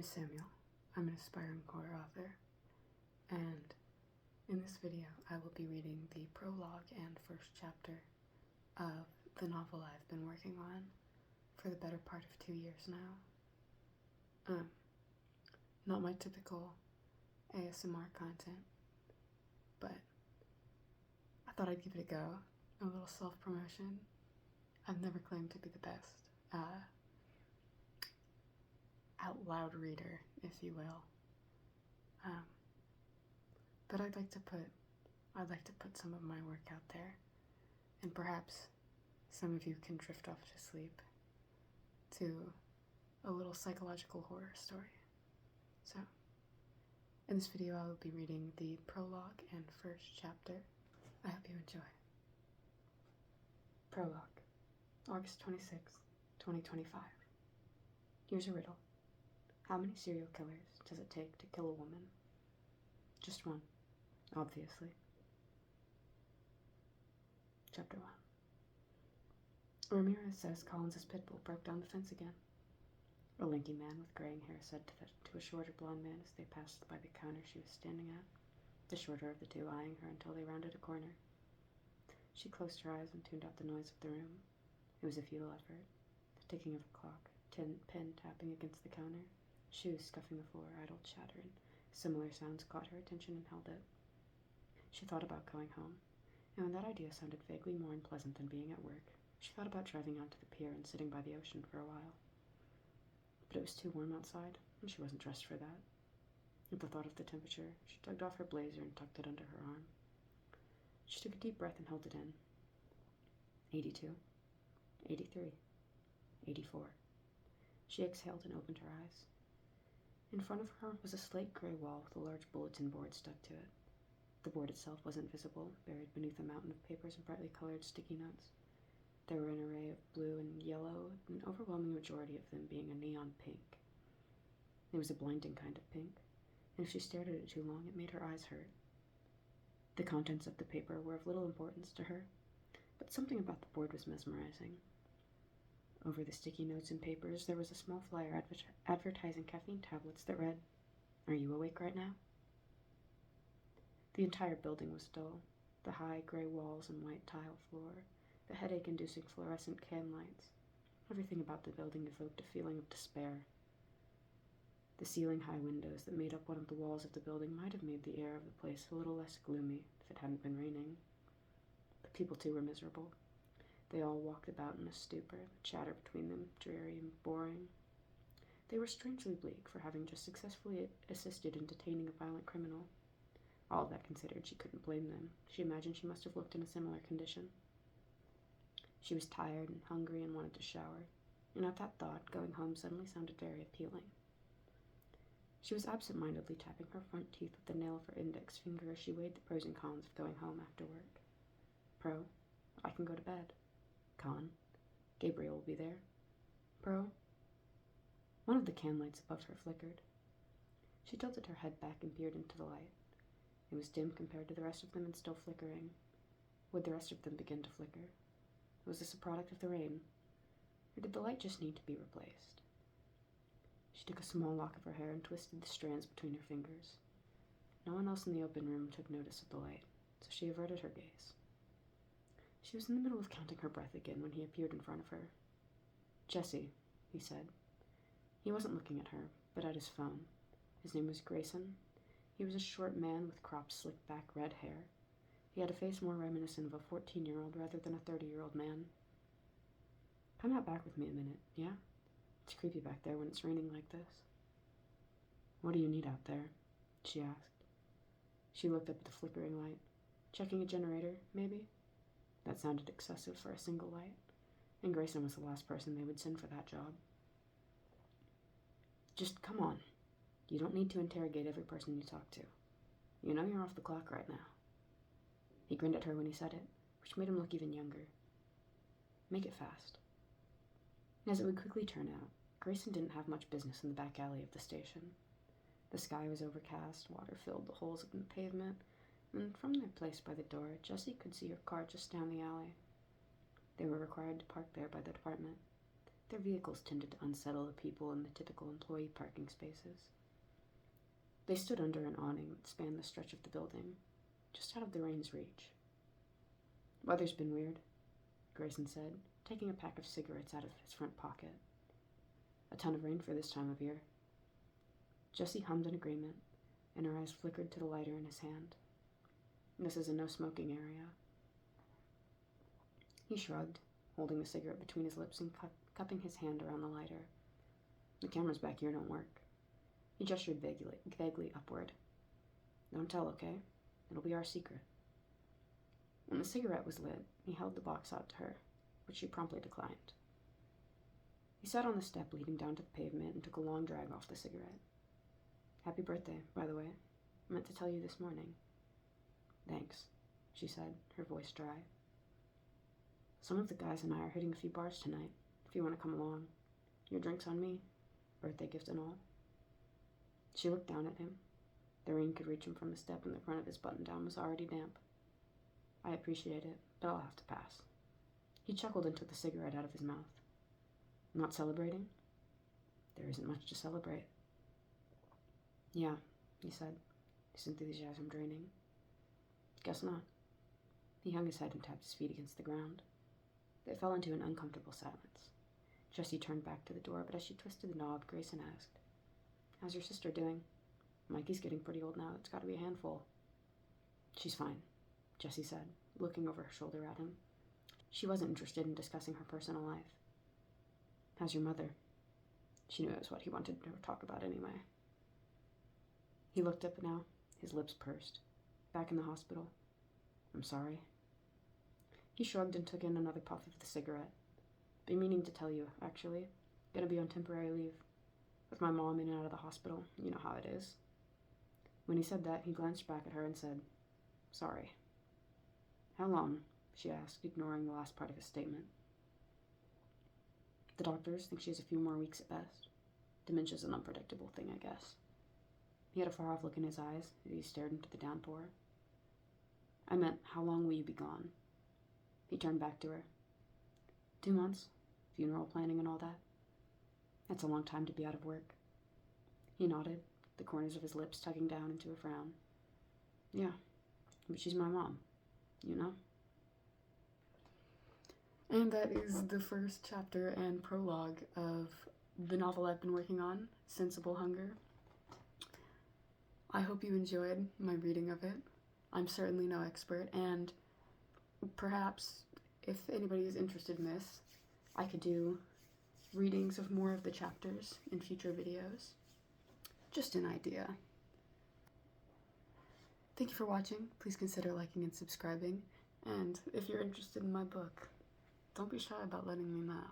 is Samuel. I'm an aspiring horror author, and in this video I will be reading the prologue and first chapter of the novel I've been working on for the better part of 2 years now. Not my typical ASMR content, but I thought I'd give it a go, a little self-promotion. I've never claimed to be the best out loud reader, if you will. But I'd like to put some of my work out there, and perhaps some of you can drift off to sleep to a little psychological horror story. So, in this video I will be reading the prologue and first chapter. I hope you enjoy. Prologue, August 26th, 2025. Here's a riddle. How many serial killers does it take to kill a woman? Just one, obviously. Chapter 1. Ramirez says Collins's pit bull broke down the fence again. A lanky man with graying hair said to a shorter blonde man as they passed by the counter she was standing at, the shorter of the two eyeing her until they rounded a corner. She closed her eyes and tuned out the noise of the room. It was a futile effort. The ticking of a clock, pen tapping against the counter, shoes scuffing the floor, idle chatter, and similar sounds caught her attention and held it. She thought about going home, and when that idea sounded vaguely more unpleasant than being at work, she thought about driving out to the pier and sitting by the ocean for a while. But it was too warm outside, and she wasn't dressed for that. At the thought of the temperature, she tugged off her blazer and tucked it under her arm. She took a deep breath and held it in. 82, 83, 84. She exhaled and opened her eyes. In front of her was a slate gray wall with a large bulletin board stuck to it. The board itself wasn't visible, buried beneath a mountain of papers and brightly colored sticky notes. There were an array of blue and yellow, an overwhelming majority of them being a neon pink. It was a blinding kind of pink, and if she stared at it too long, it made her eyes hurt. The contents of the paper were of little importance to her, but something about the board was mesmerizing. Over the sticky notes and papers, there was a small flyer advertising caffeine tablets that read, "Are you awake right now?" The entire building was dull. The high gray walls and white tile floor, the headache-inducing fluorescent can lights. Everything about the building evoked a feeling of despair. The ceiling-high windows that made up one of the walls of the building might have made the air of the place a little less gloomy if it hadn't been raining. The people, too, were miserable. They all walked about in a stupor, the chatter between them dreary and boring. They were strangely bleak for having just successfully assisted in detaining a violent criminal. All that considered, she couldn't blame them. She imagined she must have looked in a similar condition. She was tired and hungry and wanted to shower, and at that thought, going home suddenly sounded very appealing. She was absent-mindedly tapping her front teeth with the nail of her index finger as she weighed the pros and cons of going home after work. Pro, I can go to bed. Con, Gabriel will be there. Pro, one of the can lights above her flickered. She tilted her head back and peered into the light. It was dim compared to the rest of them and still flickering. Would the rest of them begin to flicker? Was this a product of the rain? Or did the light just need to be replaced? She took a small lock of her hair and twisted the strands between her fingers. No one else in the open room took notice of the light, so she averted her gaze. She was in the middle of counting her breath again when he appeared in front of her. "Jessie," he said. He wasn't looking at her, but at his phone. His name was Grayson. He was a short man with cropped, slick-back red hair. He had a face more reminiscent of a 14-year-old rather than a 30-year-old man. "Come out back with me a minute, yeah? It's creepy back there when it's raining like this." "What do you need out there?" she asked. She looked up at the flickering light. "Checking a generator, maybe?" That sounded excessive for a single light, and Grayson was the last person they would send for that job. "Just come on. You don't need to interrogate every person you talk to. You know you're off the clock right now." He grinned at her when he said it, which made him look even younger. "Make it fast." As it would quickly turn out, Grayson didn't have much business in the back alley of the station. The sky was overcast, water filled the holes in the pavement, and from their place by the door, Jessie could see her car just down the alley. They were required to park there by the department. Their vehicles tended to unsettle the people in the typical employee parking spaces. They stood under an awning that spanned the stretch of the building, just out of the rain's reach. "Weather's been weird," Grayson said, taking a pack of cigarettes out of his front pocket. "A ton of rain for this time of year." Jessie hummed in agreement, and her eyes flickered to the lighter in his hand. "This is a no-smoking area." He shrugged, holding the cigarette between his lips and cupping his hand around the lighter. "The cameras back here don't work." He gestured vaguely upward. "Don't tell, okay? It'll be our secret." When the cigarette was lit, he held the box out to her, which she promptly declined. He sat on the step leading down to the pavement and took a long drag off the cigarette. "Happy birthday, by the way. I meant to tell you this morning." "Thanks," she said, her voice dry. "Some of the guys and I are hitting a few bars tonight, if you want to come along. Your drink's on me, birthday gift and all." She looked down at him. The rain could reach him from the step, and the front of his button-down was already damp. "I appreciate it, but I'll have to pass." He chuckled and took the cigarette out of his mouth. "Not celebrating?" "There isn't much to celebrate." "Yeah," he said, his enthusiasm draining. "Guess not." He hung his head and tapped his feet against the ground. They fell into an uncomfortable silence. Jessie turned back to the door, but as she twisted the knob, Grayson asked, "How's your sister doing? Mikey's getting pretty old now. It's got to be a handful." "She's fine," Jessie said, looking over her shoulder at him. She wasn't interested in discussing her personal life. "How's your mother?" She knew it was what he wanted to talk about anyway. He looked up now, his lips pursed. "Back in the hospital." "I'm sorry." He shrugged and took in another puff of the cigarette. "Been meaning to tell you, actually. Gonna be on temporary leave. With my mom in and out of the hospital, you know how it is." When he said that, he glanced back at her and said, "Sorry." "How long?" she asked, ignoring the last part of his statement. "The doctors think she has a few more weeks at best. Dementia's an unpredictable thing, I guess." He had a far-off look in his eyes as he stared into the downpour. "I meant, how long will you be gone?" He turned back to her. 2 months. Funeral planning and all that. That's a long time to be out of work." He nodded, the corners of his lips tugging down into a frown. "Yeah, but she's my mom, you know?" And that is the first chapter and prologue of the novel I've been working on, Sensible Hunger. I hope you enjoyed my reading of it. I'm certainly no expert, and perhaps if anybody is interested in this, I could do readings of more of the chapters in future videos. Just an idea. Thank you for watching. Please consider liking and subscribing. And if you're interested in my book, don't be shy about letting me know.